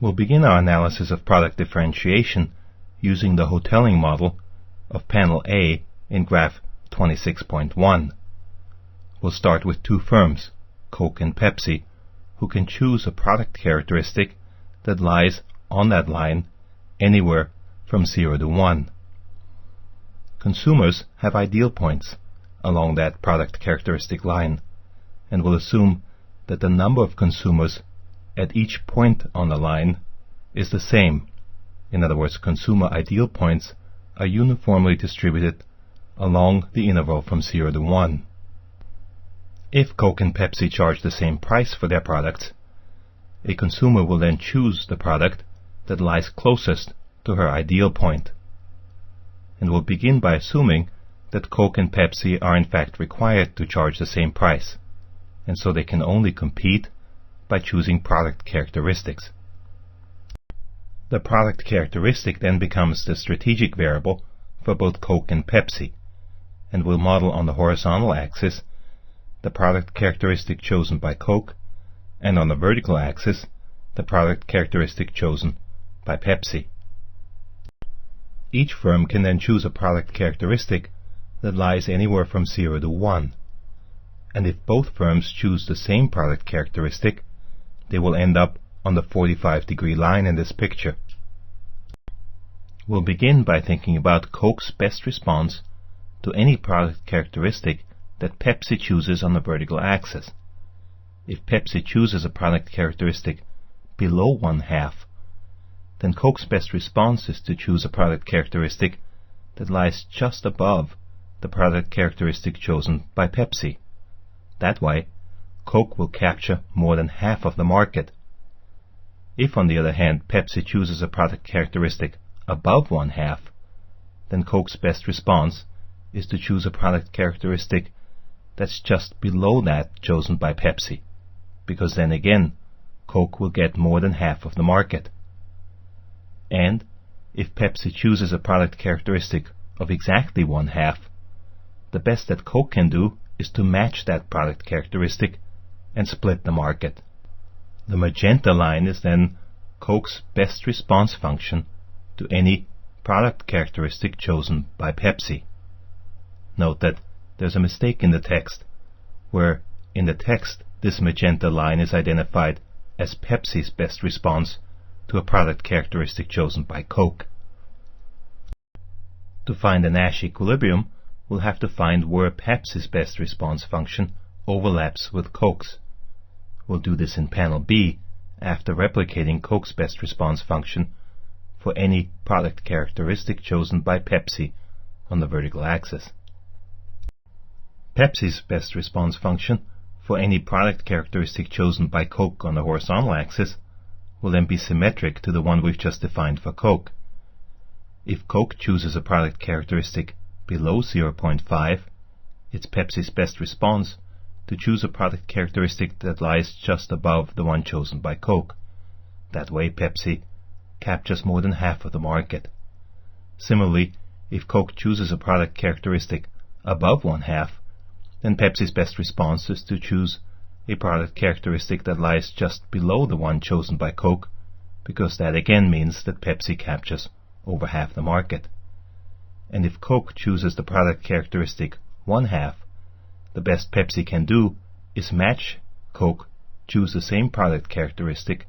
We'll begin our analysis of product differentiation using the hoteling model of panel A in graph 26.1. We'll start with two firms, Coke and Pepsi, who can choose a product characteristic that lies on that line anywhere from 0 to 1. Consumers have ideal points along that product characteristic line, and will assume that the number of consumers at each point on the line is the same. In other words, consumer ideal points are uniformly distributed along the interval from 0 to 1. If Coke and Pepsi charge the same price for their products, a consumer will then choose the product that lies closest to her ideal point. And we'll begin by assuming that Coke and Pepsi are in fact required to charge the same price, and so they can only compete by choosing product characteristics. The product characteristic then becomes the strategic variable for both Coke and Pepsi, and we'll model on the horizontal axis the product characteristic chosen by Coke, and on the vertical axis the product characteristic chosen by Pepsi. Each firm can then choose a product characteristic that lies anywhere from 0 to 1, and if both firms choose the same product characteristic, they will end up on the 45-degree line in this picture. We'll begin by thinking about Coke's best response to any product characteristic that Pepsi chooses on the vertical axis. If Pepsi chooses a product characteristic below 1/2, then Coke's best response is to choose a product characteristic that lies just above the product characteristic chosen by Pepsi. That way, Coke will capture more than half of the market. If, on the other hand, Pepsi chooses a product characteristic above 1/2, then Coke's best response is to choose a product characteristic that's just below that chosen by Pepsi, because then again, Coke will get more than half of the market. And if Pepsi chooses a product characteristic of exactly 1/2, the best that Coke can do is to match that product characteristic and split the market. The magenta line is then Coke's best response function to any product characteristic chosen by Pepsi. Note that there's a mistake in the text, where in the text this magenta line is identified as Pepsi's best response to a product characteristic chosen by Coke. To find the Nash equilibrium, we'll have to find where Pepsi's best response function overlaps with Coke's. We'll do this in panel B after replicating Coke's best response function for any product characteristic chosen by Pepsi on the vertical axis. Pepsi's best response function for any product characteristic chosen by Coke on the horizontal axis will then be symmetric to the one we've just defined for Coke. If Coke chooses a product characteristic below 0.5, it's Pepsi's best response to choose a product characteristic that lies just above the one chosen by Coke. That way Pepsi captures more than half of the market. Similarly, if Coke chooses a product characteristic above 1/2, then Pepsi's best response is to choose a product characteristic that lies just below the one chosen by Coke, because that again means that Pepsi captures over half the market. And if Coke chooses the product characteristic 1/2, the best Pepsi can do is match Coke, choose the same product characteristic,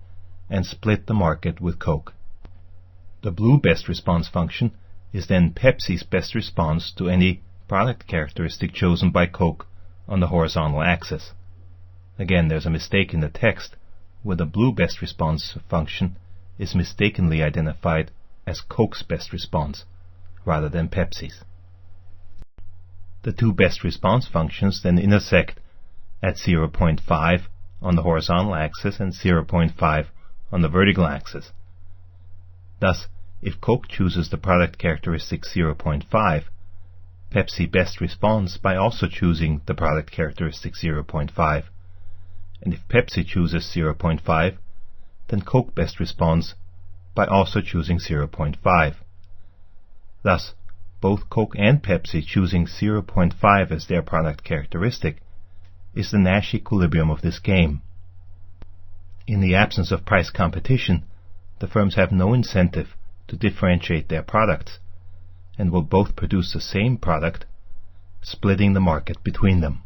and split the market with Coke. The blue best response function is then Pepsi's best response to any product characteristic chosen by Coke on the horizontal axis. Again, there's a mistake in the text where the blue best response function is mistakenly identified as Coke's best response rather than Pepsi's. The two best response functions then intersect at 0.5 on the horizontal axis and 0.5 on the vertical axis. Thus, if Coke chooses the product characteristic 0.5, Pepsi best responds by also choosing the product characteristic 0.5. And if Pepsi chooses 0.5, then Coke best responds by also choosing 0.5. Thus, both Coke and Pepsi choosing 0.5 as their product characteristic is the Nash equilibrium of this game. In the absence of price competition, the firms have no incentive to differentiate their products and will both produce the same product, splitting the market between them.